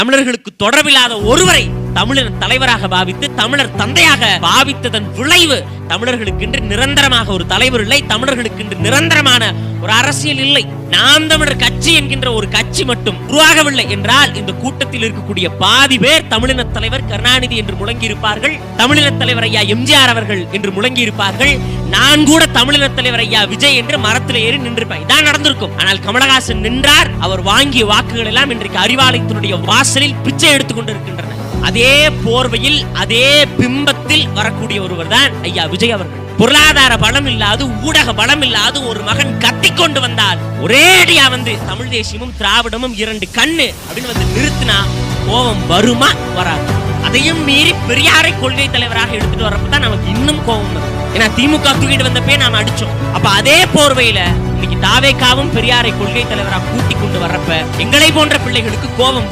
தமிழர்களுக்கு தொடர்பில்லாத ஒருவரை தமிழர் தலைவராக பாவித்து தமிழர் தந்தையாக பாவித்ததன் விளைவு தமிழர்களுக்கு நிரந்தரமாக ஒரு தலைவர் இல்லை, தமிழர்களுக்கு நிரந்தரமான ஒரு அரசியல் இல்லை. நாம் தமிழர் கட்சி என்கின்ற ஒரு கட்சி மட்டும் உருவாகவில்லை என்றால் இந்த கூட்டத்தில் இருக்கக்கூடிய பாதி பேர் தமிழின தலைவர் கருணாநிதி என்று முழங்கி இருப்பார்கள், தமிழின தலைவர் ஐயா எம்ஜிஆர் அவர்கள் என்று முழங்கி இருப்பார்கள். நான் கூட தமிழின தலைவர் ஐயா விஜய் என்று மரத்தில் ஏறி நின்றிருப்பேன். இதான் நடந்திருக்கும். ஆனால் கமலஹாசன் நின்றார். அவர் வாங்கிய வாக்குகள் எல்லாம் இன்றைக்கு அறிவாலயத்தினுடைய வாசலில் பிச்சை எடுத்துக் கொண்டிருக்கின்றன. அதே போர்வையில் அதே பிம்பத்தில் வரக்கூடிய ஒருவர் தான் ஐயா விஜய் அவர்கள். பொருளாதார பலம் இல்லாது ஊடக பலம் இல்லாது ஒரு மகன் கத்திக்கொண்டு வந்தால் ஒரேடியா வந்து தமிழ் தேசியமும் திராவிடமும் இரண்டு கண்ணு அப்படின்னு வந்து நிறுத்தினா கோபம் வருமா வராது. அதையும் மீறி பெரியாரை கொள்கை தலைவராக எடுத்துட்டு வரப்பதான் நமக்கு இன்னும் கோபம் வரும். ஏன்னா திமுக தூக்கிட்டு வந்தப்பே நாம அடிச்சோம். அப்ப அதே போர்வையில இன்னைக்கு தாவேகாவும் பெரியாரை கொள்கை தலைவராக கூட்டி கொண்டு வர்றப்ப எங்களை போன்ற பிள்ளைகளுக்கு கோபம் வரும்.